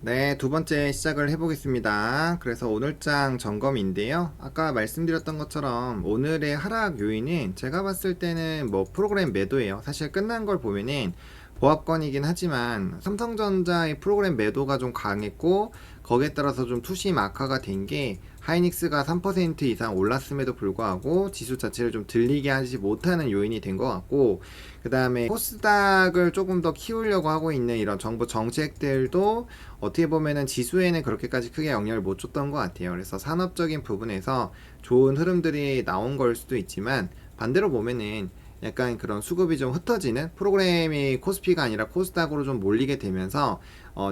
네, 두 번째 시작을 해보겠습니다. 그래서 오늘장 점검인데요. 아까 말씀드렸던 것처럼 오늘의 하락 요인은 제가 봤을 때는 뭐 프로그램 매도예요. 사실 끝난 걸 보면은 보합권이긴 하지만 삼성전자의 프로그램 매도가 좀 강했고 거기에 따라서 좀 투심 악화가 된 게 하이닉스가 3% 이상 올랐음에도 불구하고 지수 자체를 좀 들리게 하지 못하는 요인이 된 것 같고, 그 다음에 코스닥을 조금 더 키우려고 하고 있는 이런 정부 정책들도 어떻게 보면은 지수에는 그렇게까지 크게 영향을 못 줬던 것 같아요. 그래서 산업적인 부분에서 좋은 흐름들이 나온 걸 수도 있지만, 반대로 보면은 약간 그런 수급이 좀 흩어지는, 프로그램이 코스피가 아니라 코스닥으로 좀 몰리게 되면서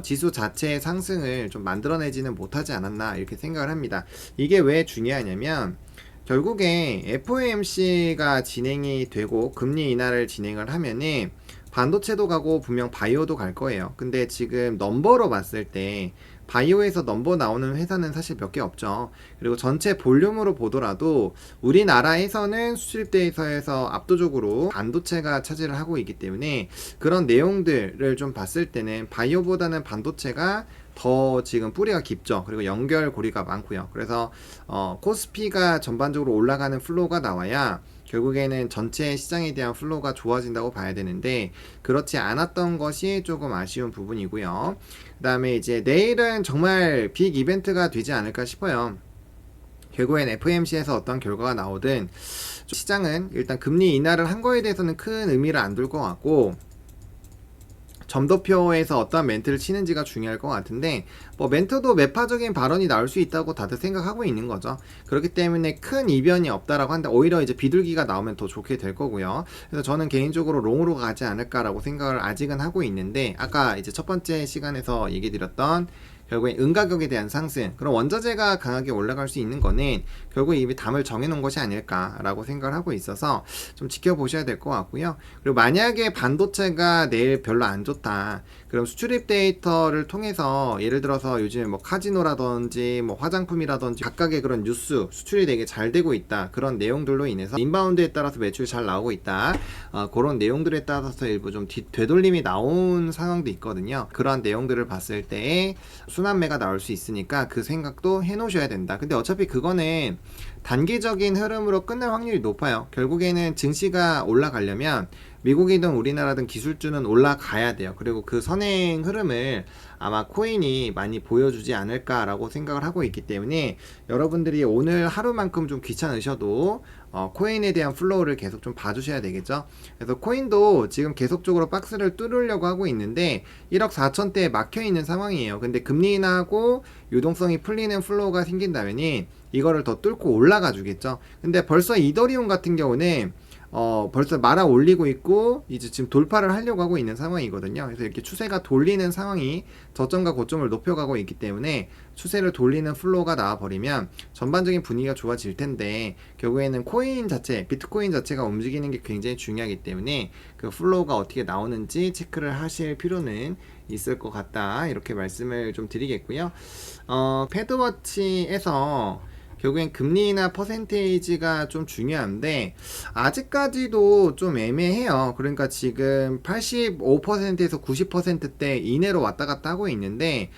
지수 자체의 상승을 좀 만들어내지는 못하지 않았나 이렇게 생각을 합니다. 이게 왜 중요하냐면 결국에 FOMC가 진행이 되고 금리 인하를 진행을 하면은 반도체도 가고 분명 바이오도 갈 거예요. 근데 지금 넘버로 봤을 때 바이오에서 넘버 나오는 회사는 사실 몇 개 없죠. 그리고 전체 볼륨으로 보더라도 우리나라에서는 수출입대에서 압도적으로 반도체가 차지를 하고 있기 때문에 그런 내용들을 좀 봤을 때는 바이오보다는 반도체가 더 지금 뿌리가 깊죠. 그리고 연결고리가 많고요. 그래서 코스피가 전반적으로 올라가는 플로우가 나와야 결국에는 전체 시장에 대한 플로우가 좋아진다고 봐야 되는데 그렇지 않았던 것이 조금 아쉬운 부분이고요. 그 다음에 이제 내일은 정말 빅 이벤트가 되지 않을까 싶어요. 결국엔 FOMC에서 어떤 결과가 나오든 시장은 일단 금리 인하를 한 거에 대해서는 큰 의미를 안 둘 것 같고, 점도표에서 어떤 멘트를 치는지가 중요할 것 같은데, 뭐 멘트도 매파적인 발언이 나올 수 있다고 다들 생각하고 있는 거죠. 그렇기 때문에 큰 이변이 없다라고 하는데 오히려 이제 비둘기가 나오면 더 좋게 될 거고요. 그래서 저는 개인적으로 롱으로 가지 않을까라고 생각을 아직은 하고 있는데, 아까 이제 첫 번째 시간에서 얘기 드렸던 결국에 은가격에 대한 상승, 그럼 원자재가 강하게 올라갈 수 있는 거는 결국 이미 담을 정해놓은 것이 아닐까라고 생각을 하고 있어서 좀 지켜보셔야 될 것 같고요. 그리고 만약에 반도체가 내일 별로 안 좋다, 그럼 수출입 데이터를 통해서 예를 들어서 요즘 뭐 카지노라든지 뭐 화장품이라든지 각각의 그런 뉴스, 수출이 되게 잘 되고 있다, 그런 내용들로 인해서 인바운드에 따라서 매출이 잘 나오고 있다, 그런 내용들에 따라서 일부 좀 되돌림이 나온 상황도 있거든요. 그런 내용들을 봤을 때 순환매가 나올 수 있으니까 그 생각도 해 놓으셔야 된다. 근데 어차피 그거는 단기적인 흐름으로 끝날 확률이 높아요. 결국에는 증시가 올라가려면 미국이든 우리나라든 기술주는 올라가야 돼요. 그리고 그 선행 흐름을 아마 코인이 많이 보여주지 않을까라고 생각을 하고 있기 때문에 여러분들이 오늘 하루만큼 좀 귀찮으셔도 코인에 대한 플로우를 계속 좀 봐주셔야 되겠죠. 그래서 코인도 지금 계속적으로 박스를 뚫으려고 하고 있는데 1억 4천대에 막혀있는 상황이에요. 근데 금리 인하하고 유동성이 풀리는 플로우가 생긴다면이 이거를 더 뚫고 올라가 주겠죠. 근데 벌써 이더리움 같은 경우는 벌써 말아 올리고 있고 이제 지금 돌파를 하려고 하고 있는 상황이거든요. 그래서 이렇게 추세가 돌리는 상황이 저점과 고점을 높여가고 있기 때문에 추세를 돌리는 플로우가 나와버리면 전반적인 분위기가 좋아질 텐데, 결국에는 코인 자체, 비트코인 자체가 움직이는 게 굉장히 중요하기 때문에 그 플로우가 어떻게 나오는지 체크를 하실 필요는 있을 것 같다, 이렇게 말씀을 좀 드리겠고요. 패드워치에서 결국엔 금리나 퍼센테이지가 좀 중요한데 아직까지도 좀 애매해요. 그러니까 지금 85%에서 90%대 이내로 왔다 갔다 하고 있는데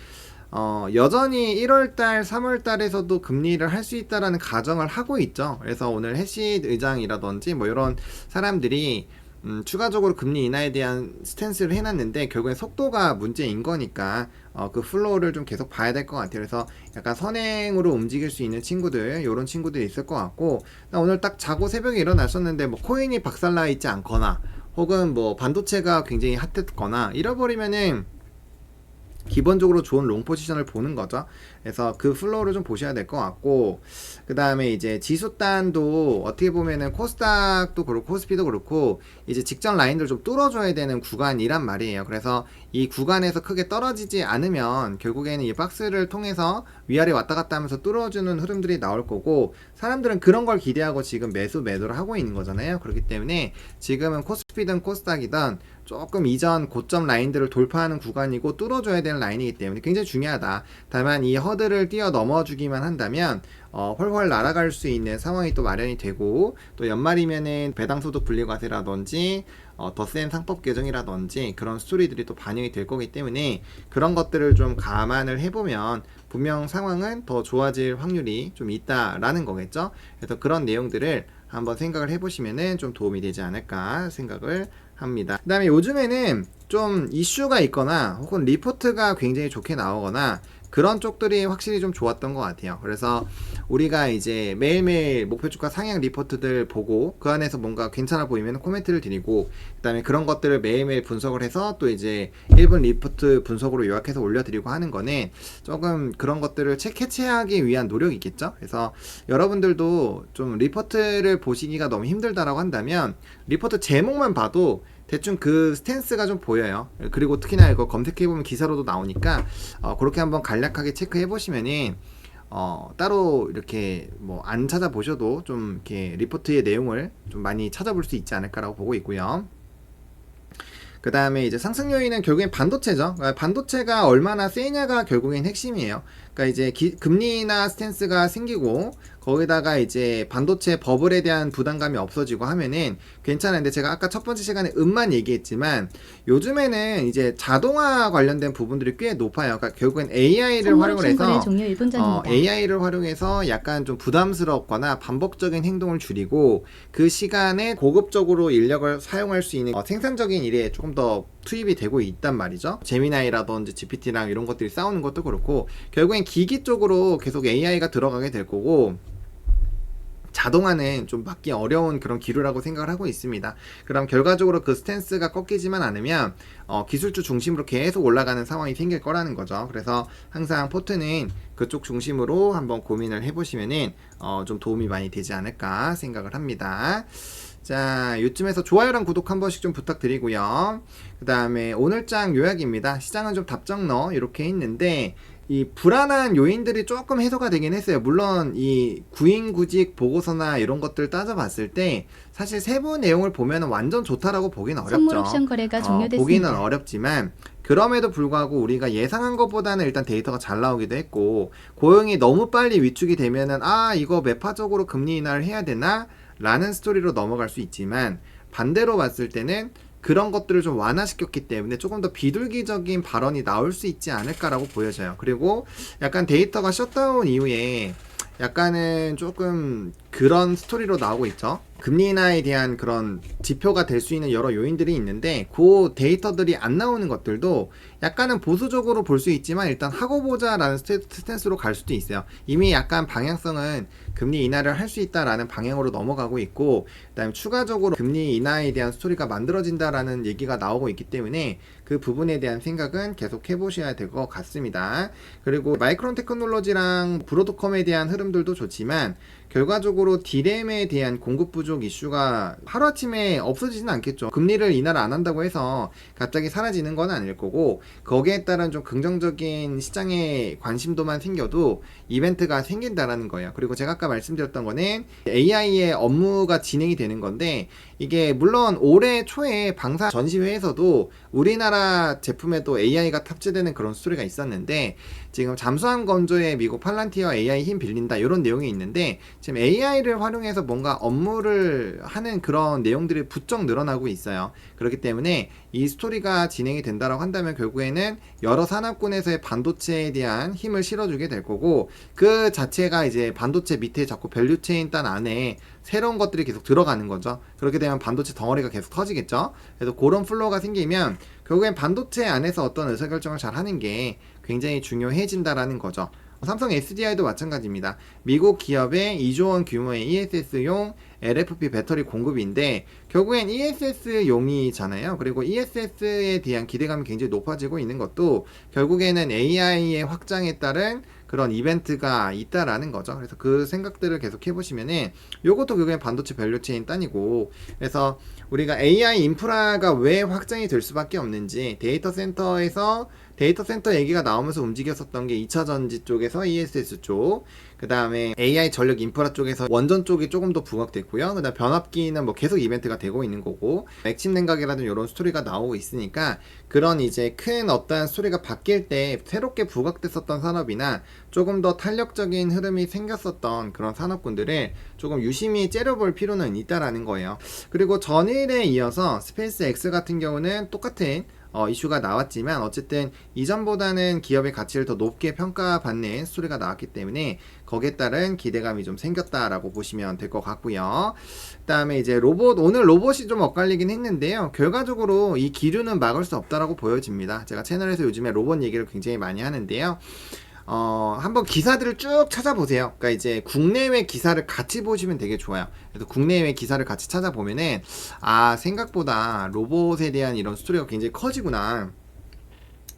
여전히 1월달, 3월달에서도 금리를 할 수 있다라는 가정을 하고 있죠. 그래서 오늘 해시 의장이라든지 뭐 이런 사람들이 추가적으로 금리 인하에 대한 스탠스를 해놨는데 결국엔 속도가 문제인 거니까 그 플로우를 좀 계속 봐야 될 것 같아요. 그래서 약간 선행으로 움직일 수 있는 친구들, 요런 친구들이 있을 것 같고, 오늘 딱 자고 새벽에 일어났었는데 뭐 코인이 박살나 있지 않거나 혹은 뭐 반도체가 굉장히 핫했거나 이래버리면은 기본적으로 좋은 롱 포지션을 보는 거죠. 그래서 그 플로우를 좀 보셔야 될 것 같고, 그 다음에 이제 지수단도 어떻게 보면은 코스닥도 그렇고 코스피도 그렇고 이제 직전 라인들 좀 뚫어줘야 되는 구간이란 말이에요. 그래서 이 구간에서 크게 떨어지지 않으면 결국에는 이 박스를 통해서 위아래 왔다 갔다 하면서 뚫어주는 흐름들이 나올 거고, 사람들은 그런 걸 기대하고 지금 매도를 하고 있는 거잖아요. 그렇기 때문에 지금은 코스피든 코스닥이든 조금 이전 고점 라인들을 돌파하는 구간이고 뚫어줘야 되는 라인이기 때문에 굉장히 중요하다. 다만 이 허들을 뛰어 넘어주기만 한다면 훨훨 날아갈 수 있는 상황이 또 마련이 되고, 또 연말이면은 배당소득 분리과세라든지 더 센 상법 개정이라든지 그런 스토리들이 또 반영이 될 거기 때문에 그런 것들을 좀 감안을 해보면 분명 상황은 더 좋아질 확률이 좀 있다라는 거겠죠. 그래서 그런 내용들을 한번 생각을 해보시면은 좀 도움이 되지 않을까 생각을 합니다. 그 다음에 요즘에는 좀 이슈가 있거나 혹은 리포트가 굉장히 좋게 나오거나 그런 쪽들이 확실히 좀 좋았던 것 같아요. 그래서 우리가 이제 매일매일 목표주가 상향 리포트들 보고 그 안에서 뭔가 괜찮아 보이면 코멘트를 드리고 그 다음에 그런 것들을 매일매일 분석을 해서 또 이제 1분 리포트 분석으로 요약해서 올려드리고 하는 거는 조금 그런 것들을 캐치하기 위한 노력이겠죠. 그래서 여러분들도 좀 리포트를 보시기가 너무 힘들다라고 한다면 리포트 제목만 봐도 대충 그 스탠스가 좀 보여요. 그리고 특히나 이거 검색해보면 기사로도 나오니까 그렇게 한번 간략하게 체크해 보시면은 따로 이렇게 뭐 안 찾아보셔도 좀 이렇게 리포트의 내용을 좀 많이 찾아볼 수 있지 않을까라고 보고 있고요. 그 다음에 이제 상승 요인은 결국엔 반도체죠. 그러니까 반도체가 얼마나 세냐가 결국엔 핵심이에요. 그러니까 이제 금리 인하 스탠스가 생기고 거기다가 이제 반도체 버블에 대한 부담감이 없어지고 하면은 괜찮은데 제가 아까 첫 번째 시간에 음만 얘기했지만 요즘에는 이제 자동화 관련된 부분들이 꽤 높아요. 그러니까 결국엔 AI를 활용을 해서 AI를 활용해서 약간 좀 부담스럽거나 반복적인 행동을 줄이고 그 시간에 고급적으로 인력을 사용할 수 있는 생산적인 일에 조금 더 투입이 되고 있단 말이죠. 제미나이라든지 GPT랑 이런 것들이 싸우는 것도 그렇고 결국엔 기기 쪽으로 계속 AI가 들어가게 될 거고 자동화는 좀 막기 어려운 그런 기류라고 생각을 하고 있습니다. 그럼 결과적으로 그 스탠스가 꺾이지만 않으면 기술주 중심으로 계속 올라가는 상황이 생길 거라는 거죠. 그래서 항상 포트는 그쪽 중심으로 한번 고민을 해보시면은 좀 도움이 많이 되지 않을까 생각을 합니다. 자, 요쯤에서 좋아요랑 구독 한 번씩 좀 부탁드리고요. 그 다음에 오늘장 요약입니다. 시장은 좀 답정너 이렇게 했는데 이 불안한 요인들이 조금 해소가 되긴 했어요. 물론 이 구인구직 보고서나 이런 것들 따져봤을 때 사실 세부 내용을 보면 완전 좋다라고 보기는 어렵죠. 선물 옵션 거래가 종료됐습니다. 보기는 어렵지만 그럼에도 불구하고 우리가 예상한 것보다는 일단 데이터가 잘 나오기도 했고 고용이 너무 빨리 위축이 되면은 이거 매파적으로 금리 인하를 해야 되나? 라는 스토리로 넘어갈 수 있지만 반대로 봤을 때는 그런 것들을 좀 완화시켰기 때문에 조금 더 비둘기적인 발언이 나올 수 있지 않을까라고 보여져요. 그리고 약간 데이터가 셧다운 이후에 약간은 조금 그런 스토리로 나오고 있죠. 금리 인하에 대한 그런 지표가 될 수 있는 여러 요인들이 있는데 그 데이터들이 안 나오는 것들도 약간은 보수적으로 볼 수 있지만 일단 하고 보자라는 스탠스로 갈 수도 있어요. 이미 약간 방향성은 금리 인하를 할 수 있다라는 방향으로 넘어가고 있고 그다음에 추가적으로 금리 인하에 대한 스토리가 만들어진다라는 얘기가 나오고 있기 때문에 그 부분에 대한 생각은 계속 해보셔야 될 것 같습니다. 그리고 마이크론 테크놀로지랑 브로드컴에 대한 흐름들도 좋지만 결과적으로 디램에 대한 공급 부족 이슈가 하루아침에 없어지진 않겠죠. 금리를 인하를 안 한다고 해서 갑자기 사라지는 건 아닐 거고 거기에 따른 좀 긍정적인 시장의 관심도만 생겨도 이벤트가 생긴다라는 거예요. 그리고 제가 아까 말씀드렸던 거는 AI의 업무가 진행이 되는 건데 이게 물론 올해 초에 방사 전시회에서도 우리나라 제품에도 AI가 탑재되는 그런 스토리가 있었는데 지금 잠수함 건조에 미국 팔란티어 AI 힘 빌린다 이런 내용이 있는데 지금 AI를 활용해서 뭔가 업무를 하는 그런 내용들이 부쩍 늘어나고 있어요. 그렇기 때문에 이 스토리가 진행이 된다라고 한다면 결국에는 여러 산업군에서의 반도체에 대한 힘을 실어주게 될 거고 그 자체가 이제 반도체 밑에 자꾸 밸류체인 단 안에 새로운 것들이 계속 들어가는 거죠. 그렇게 되면 반도체 덩어리가 계속 터지겠죠. 그래서 그런 플로우가 생기면 결국엔 반도체 안에서 어떤 의사결정을 잘 하는 게 굉장히 중요해진다라는 거죠. 삼성 SDI도 마찬가지입니다. 미국 기업의 2조 원 규모의 ESS용 LFP 배터리 공급인데 결국엔 ESS용이잖아요. 그리고 ESS에 대한 기대감이 굉장히 높아지고 있는 것도 결국에는 AI의 확장에 따른 그런 이벤트가 있다라는 거죠. 그래서 그 생각들을 계속 해보시면은 요것도 결국엔 반도체 밸류체인 단이고 그래서 우리가 AI 인프라가 왜 확장이 될 수밖에 없는지 데이터 센터 얘기가 나오면서 움직였었던 게 2차전지 쪽에서 ESS 쪽 그 다음에 AI 전력 인프라 쪽에서 원전 쪽이 조금 더 부각됐고요. 그 다음 변압기는 뭐 계속 이벤트가 되고 있는 거고, 맥심 냉각이라든 이런 스토리가 나오고 있으니까 그런 이제 큰 어떠한 스토리가 바뀔 때 새롭게 부각됐었던 산업이나 조금 더 탄력적인 흐름이 생겼었던 그런 산업군들을 조금 유심히 째려볼 필요는 있다라는 거예요. 그리고 전일에 이어서 스페이스 X 같은 경우는 똑같은 이슈가 나왔지만 어쨌든 이전보다는 기업의 가치를 더 높게 평가받는 스토리가 나왔기 때문에 거기에 따른 기대감이 좀 생겼다라고 보시면 될 것 같고요. 그 다음에 이제 오늘 로봇이 좀 엇갈리긴 했는데요. 결과적으로 이 기류는 막을 수 없다라고 보여집니다. 제가 채널에서 요즘에 로봇 얘기를 굉장히 많이 하는데요. 한번 기사들을 쭉 찾아보세요. 그러니까 이제 국내외 기사를 같이 보시면 되게 좋아요. 그래서 국내외 기사를 같이 찾아보면은, 생각보다 로봇에 대한 이런 스토리가 굉장히 커지구나.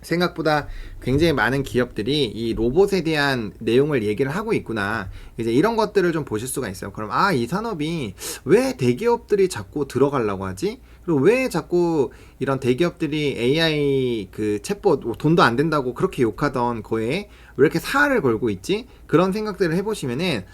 생각보다 굉장히 많은 기업들이 이 로봇에 대한 내용을 얘기를 하고 있구나. 이제 이런 것들을 좀 보실 수가 있어요. 그럼 이 산업이 왜 대기업들이 자꾸 들어가려고 하지? 그리고 왜 자꾸 이런 대기업들이 AI 그 챗봇 돈도 안 된다고 그렇게 욕하던 거에 왜 이렇게 사활을 걸고 있지? 그런 생각들을 해보시면은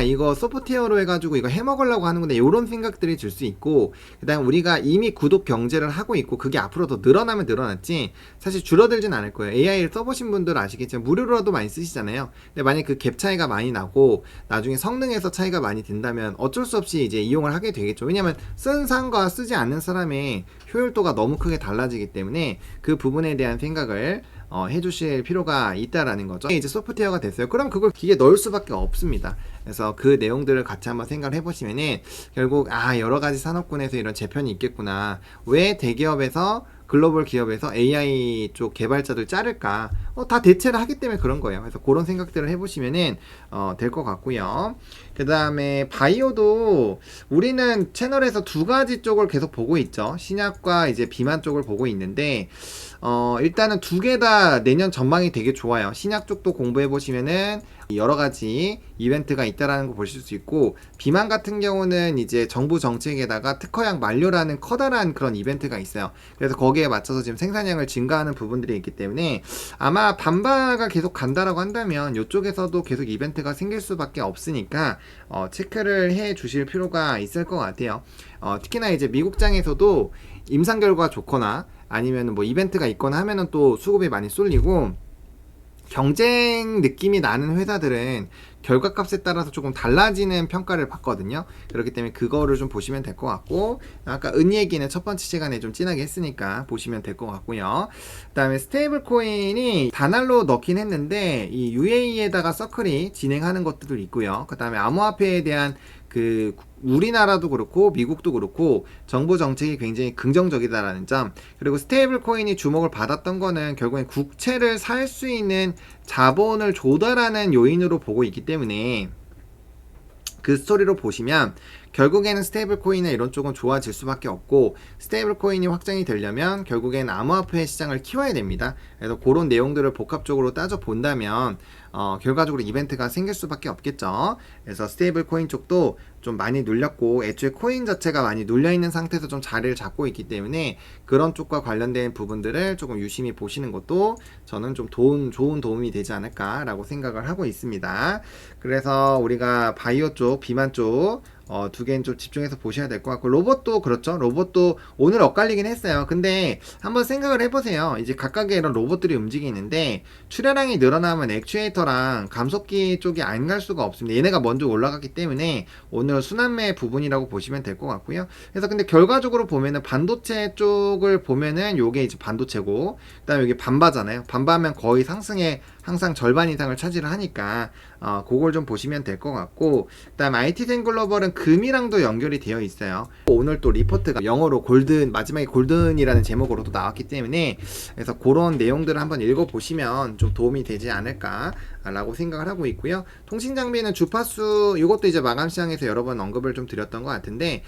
이거 소프트웨어로 해가지고 이거 해먹으려고 하는구나, 이런 생각들이 들 수 있고, 그 다음 우리가 이미 구독 경제를 하고 있고 그게 앞으로 더 늘어나면 늘어났지 사실 줄어들진 않을 거예요. AI를 써보신 분들 아시겠지만 무료로라도 많이 쓰시잖아요. 근데 만약 그 갭 차이가 많이 나고 나중에 성능에서 차이가 많이 된다면 어쩔 수 없이 이제 이용을 하게 되겠죠. 왜냐면 쓴 사람과 쓰지 않는 사람의 효율도가 너무 크게 달라지기 때문에 그 부분에 대한 생각을 해주실 필요가 있다라는 거죠. 이제 소프트웨어가 됐어요. 그럼 그걸 기계에 넣을 수밖에 없습니다. 그래서 그 내용들을 같이 한번 생각을 해보시면은 결국 여러 가지 산업군에서 이런 재편이 있겠구나. 왜 대기업에서 글로벌 기업에서 AI 쪽 개발자들 자를까? 다 대체를 하기 때문에 그런 거예요. 그래서 그런 생각들을 해보시면은 될 것 같고요. 그 다음에 바이오도 우리는 채널에서 두 가지 쪽을 계속 보고 있죠. 신약과 이제 비만 쪽을 보고 있는데 일단은 두 개 다 내년 전망이 되게 좋아요. 신약 쪽도 공부해 보시면은 여러 가지 이벤트가 있다라는 거 보실 수 있고, 비만 같은 경우는 이제 정부 정책에다가 특허약 만료라는 커다란 그런 이벤트가 있어요. 그래서 거기에 맞춰서 지금 생산량을 증가하는 부분들이 있기 때문에 아마 반바가 계속 간다라고 한다면 이쪽에서도 계속 이벤트가 생길 수밖에 없으니까 체크를 해 주실 필요가 있을 것 같아요. 특히나 이제 미국장에서도 임상 결과 좋거나 아니면 뭐 이벤트가 있거나 하면은 또 수급이 많이 쏠리고, 경쟁 느낌이 나는 회사들은 결과값에 따라서 조금 달라지는 평가를 받거든요. 그렇기 때문에 그거를 좀 보시면 될 것 같고, 아까 은 얘기는 첫 번째 시간에 좀 진하게 했으니까 보시면 될 것 같고요. 그 다음에 스테이블 코인이 단알로 넣긴 했는데 이 UAE에다가 서클이 진행하는 것들도 있고요. 그 다음에 암호화폐에 대한 그 우리나라도 그렇고 미국도 그렇고 정부 정책이 굉장히 긍정적이다라는 점, 그리고 스테이블 코인이 주목을 받았던 거는 결국엔 국채를 살 수 있는 자본을 조달하는 요인으로 보고 있기 때문에 그 스토리로 보시면 결국에는 스테이블 코인이나 이런 쪽은 좋아질 수밖에 없고, 스테이블 코인이 확장이 되려면 결국엔 암호화폐 시장을 키워야 됩니다. 그래서 그런 내용들을 복합적으로 따져 본다면 결과적으로 이벤트가 생길 수밖에 없겠죠. 그래서 스테이블 코인 쪽도 좀 많이 눌렸고, 애초에 코인 자체가 많이 눌려있는 상태에서 좀 자리를 잡고 있기 때문에 그런 쪽과 관련된 부분들을 조금 유심히 보시는 것도 저는 좀 좋은 도움이 되지 않을까라고 생각을 하고 있습니다. 그래서 우리가 바이오 쪽, 비만 쪽 두 개는 좀 집중해서 보셔야 될 것 같고, 로봇도 그렇죠. 로봇도 오늘 엇갈리긴 했어요. 근데 한번 생각을 해보세요. 이제 각각의 이런 로봇들이 움직이는데 출하량이 늘어나면 액추에이터랑 감속기 쪽이 안 갈 수가 없습니다. 얘네가 먼저 올라갔기 때문에 오늘 순환매 부분이라고 보시면 될 것 같고요. 그래서 근데 결과적으로 보면은 반도체 쪽을 보면은 요게 이제 반도체고, 그 다음에 여기 반바잖아요. 반바면 거의 상승의 항상 절반 이상을 차지를 하니까 그걸 좀 보시면 될 것 같고, 그 다음 IT젠 글로벌은 금이랑도 연결이 되어 있어요. 오늘 또 리포트가 영어로 골든, 마지막에 골든이라는 제목으로 또 나왔기 때문에 그래서 그런 내용들을 한번 읽어보시면 좀 도움이 되지 않을까 라고 생각을 하고 있고요. 통신장비는 주파수, 이것도 이제 마감시장에서 여러 번 언급을 좀 드렸던 것 같은데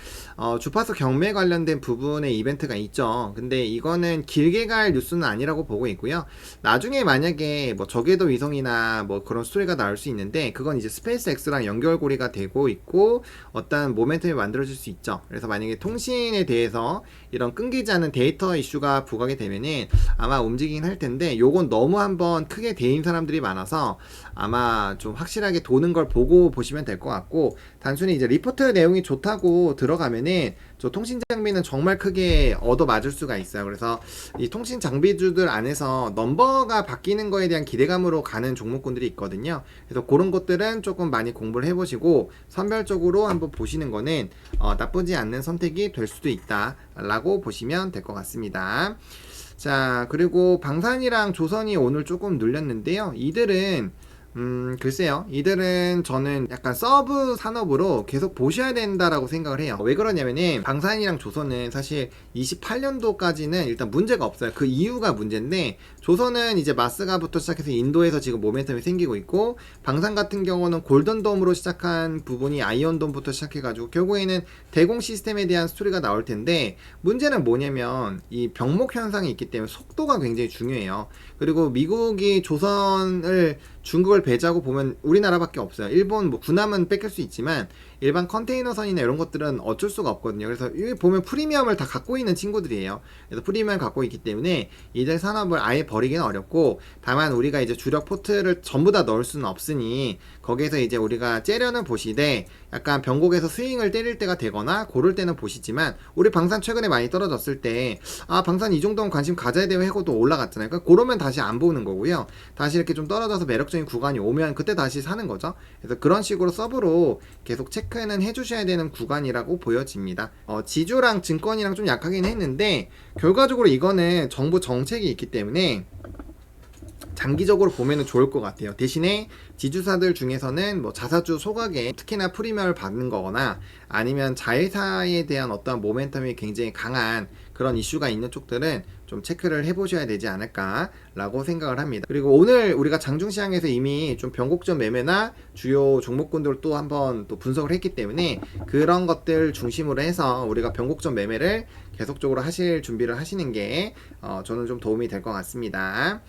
주파수 경매 관련된 부분에 이벤트가 있죠. 근데 이거는 길게 갈 뉴스는 아니라고 보고 있고요. 나중에 만약에 뭐 저게 무궤도 위성이나 뭐 그런 스토리가 나올 수 있는데, 그건 이제 스페이스X랑 연결고리가 되고 있고 어떤 모멘텀이 만들어질 수 있죠. 그래서 만약에 통신에 대해서 이런 끊기지 않는 데이터 이슈가 부각이 되면은 아마 움직이긴 할 텐데, 요건 너무 한번 크게 데인 사람들이 많아서 아마 좀 확실하게 도는 걸 보고 보시면 될 것 같고, 단순히 이제 리포트 내용이 좋다고 들어가면은 저 통신 장비는 정말 크게 얻어 맞을 수가 있어요. 그래서 이 통신 장비주들 안에서 넘버가 바뀌는 거에 대한 기대감으로 가는 종목군들이 있거든요. 그래서 그런 것들은 조금 많이 공부를 해보시고 선별적으로 한번 보시는 거는 나쁘지 않는 선택이 될 수도 있다 라고 보시면 될 것 같습니다. 자, 그리고 방산이랑 조선이 오늘 조금 눌렸는데요. 이들은 글쎄요. 이들은 저는 약간 서브 산업으로 계속 보셔야 된다라고 생각을 해요. 왜 그러냐면은 방산이랑 조선은 사실 28년도까지는 일단 문제가 없어요. 그 이유가 문제인데, 조선은 이제 마스가부터 시작해서 인도에서 지금 모멘텀이 생기고 있고, 방산 같은 경우는 골든돔으로 시작한 부분이 아이언돔부터 시작해가지고 결국에는 대공 시스템에 대한 스토리가 나올 텐데, 문제는 뭐냐면 이 병목 현상이 있기 때문에 속도가 굉장히 중요해요. 그리고 미국이 조선을 중국을 배제하고 보면 우리나라밖에 없어요. 일본 뭐 군함은 뺏길 수 있지만 일반 컨테이너선이나 이런 것들은 어쩔 수가 없거든요. 그래서 여기 보면 프리미엄을 다 갖고 있는 친구들이에요. 그래서 프리미엄을 갖고 있기 때문에 이들 산업을 아예 버리기는 어렵고, 다만 우리가 이제 주력 포트를 전부 다 넣을 수는 없으니 거기에서 이제 우리가 째려는 보시되 약간 변곡에서 스윙을 때릴 때가 되거나 고를 때는 보시지만, 우리 방산 최근에 많이 떨어졌을 때 방산 이 정도는 관심 가져야 돼요 하고 또 올라갔잖아요. 그러니까 그러면 다시 안 보는 거고요. 다시 이렇게 좀 떨어져서 매력적인 구간이 오면 그때 다시 사는 거죠. 그래서 그런 식으로 서브로 계속 체크는 해주셔야 되는 구간이라고 보여집니다. 지주랑 증권이랑 좀 약하긴 했는데 결과적으로 이거는 정부 정책이 있기 때문에 장기적으로 보면은 좋을 것 같아요. 대신에 지주사들 중에서는 뭐 자사주 소각에 특히나 프리미엄을 받는 거거나 아니면 자회사에 대한 어떤 모멘텀이 굉장히 강한 그런 이슈가 있는 쪽들은 좀 체크를 해보셔야 되지 않을까라고 생각을 합니다. 그리고 오늘 우리가 장중시장에서 이미 좀 변곡점 매매나 주요 종목군들 또 한번 또 분석을 했기 때문에 그런 것들 중심으로 해서 우리가 변곡점 매매를 계속적으로 하실 준비를 하시는 게 저는 좀 도움이 될 것 같습니다.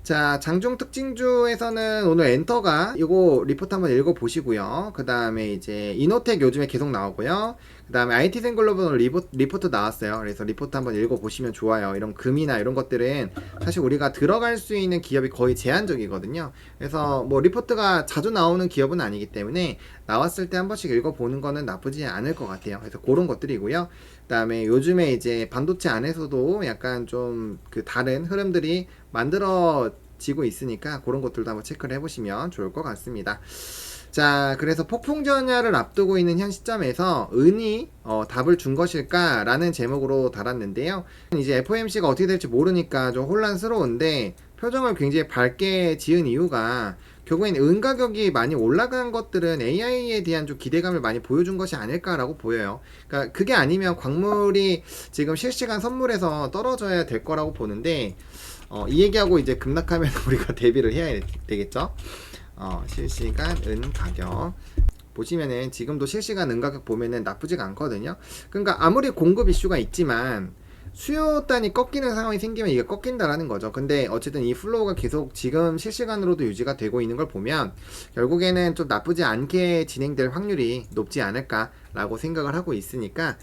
자, 장중 특징주에서는 오늘 엔터가 이거 리포트 한번 읽어보시고요. 그 다음에 이제 이노텍 요즘에 계속 나오고요. 그 다음에 IT생글로벌 오늘 리포트 나왔어요. 그래서 리포트 한번 읽어보시면 좋아요. 이런 금이나 이런 것들은 사실 우리가 들어갈 수 있는 기업이 거의 제한적이거든요. 그래서 뭐 리포트가 자주 나오는 기업은 아니기 때문에 나왔을 때 한 번씩 읽어보는 거는 나쁘지 않을 것 같아요. 그래서 그런 것들이고요. 그 다음에 요즘에 이제 반도체 안에서도 약간 좀 그 다른 흐름들이 만들어지고 있으니까 그런 것들도 한번 체크를 해보시면 좋을 것 같습니다. 자, 그래서 폭풍전야를 앞두고 있는 현 시점에서 은이 답을 준 것일까 라는 제목으로 달았는데요. 이제 FOMC가 어떻게 될지 모르니까 좀 혼란스러운데 표정을 굉장히 밝게 지은 이유가 결국엔 은 가격이 많이 올라간 것들은 AI에 대한 좀 기대감을 많이 보여준 것이 아닐까라고 보여요. 그러니까 그게 아니면 광물이 지금 실시간 선물에서 떨어져야 될 거라고 보는데, 이 얘기하고 이제 급락하면 우리가 대비를 해야 되겠죠. 실시간 은 가격 보시면은 지금도 실시간 은 가격 보면은 나쁘지가 않거든요. 그러니까 아무리 공급 이슈가 있지만 수요 단이 꺾이는 상황이 생기면 이게 꺾인다라는 거죠. 근데 어쨌든 이 플로우가 계속 지금 실시간으로도 유지가 되고 있는 걸 보면 결국에는 좀 나쁘지 않게 진행될 확률이 높지 않을까라고 생각을 하고 있으니까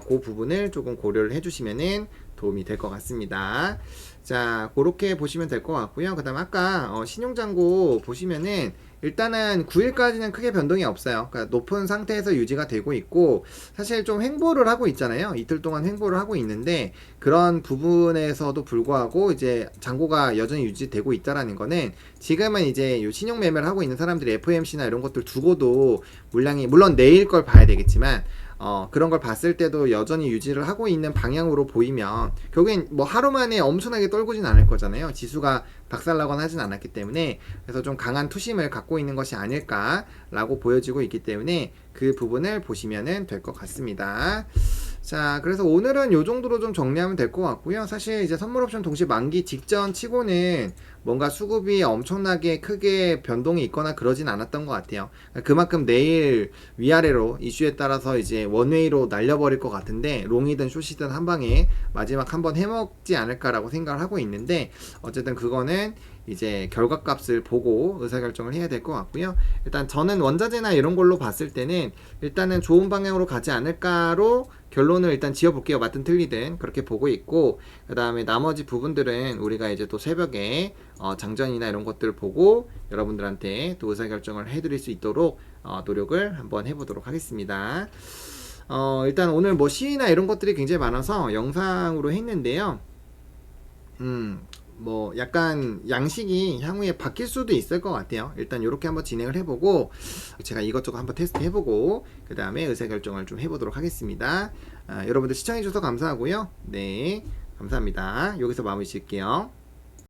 그 부분을 조금 고려를 해주시면은 도움이 될 것 같습니다. 자, 그렇게 보시면 될 것 같고요. 그 다음 아까 신용잔고 보시면은 일단은 9일까지는 크게 변동이 없어요. 그러니까 높은 상태에서 유지가 되고 있고, 사실 좀 횡보를 하고 있잖아요. 이틀 동안 횡보를 하고 있는데 그런 부분에서도 불구하고 이제 잔고가 여전히 유지되고 있다라는 거는 지금은 이제 요 신용 매매를 하고 있는 사람들이 FOMC나 이런 것들 두고도 물량이 물론 내일 걸 봐야 되겠지만 그런 걸 봤을 때도 여전히 유지를 하고 있는 방향으로 보이면 결국엔 뭐 하루 만에 엄청나게 떨구진 않을 거잖아요. 지수가 박살나거나 하진 않았기 때문에. 그래서 좀 강한 투심을 갖고 있는 것이 아닐까라고 보여지고 있기 때문에 그 부분을 보시면은 될 것 같습니다. 자, 그래서 오늘은 요 정도로 좀 정리하면 될 것 같고요. 사실 이제 선물옵션 동시 만기 직전 치고는 뭔가 수급이 엄청나게 크게 변동이 있거나 그러진 않았던 것 같아요. 그만큼 내일 위아래로 이슈에 따라서 이제 원웨이로 날려버릴 것 같은데, 롱이든 숏이든 한 방에 마지막 한번 해먹지 않을까라고 생각을 하고 있는데, 어쨌든 그거는 이제 결과값을 보고 의사결정을 해야 될 것 같고요. 일단 저는 원자재나 이런 걸로 봤을 때는 일단은 좋은 방향으로 가지 않을까로 결론을 일단 지어볼게요. 맞든 틀리든 그렇게 보고 있고, 그 다음에 나머지 부분들은 우리가 이제 또 새벽에 장전이나 이런 것들을 보고 여러분들한테 또 의사결정을 해드릴 수 있도록 노력을 한번 해보도록 하겠습니다. 일단 오늘 뭐 시위나 이런 것들이 굉장히 많아서 영상으로 했는데요. 뭐 약간 양식이 향후에 바뀔 수도 있을 것 같아요. 일단 이렇게 한번 진행을 해보고, 제가 이것저것 한번 테스트 해보고 그 다음에 의사결정을 좀 해보도록 하겠습니다. 여러분들 시청해주셔서 감사하고요. 네, 감사합니다. 여기서 마무리 지을게요.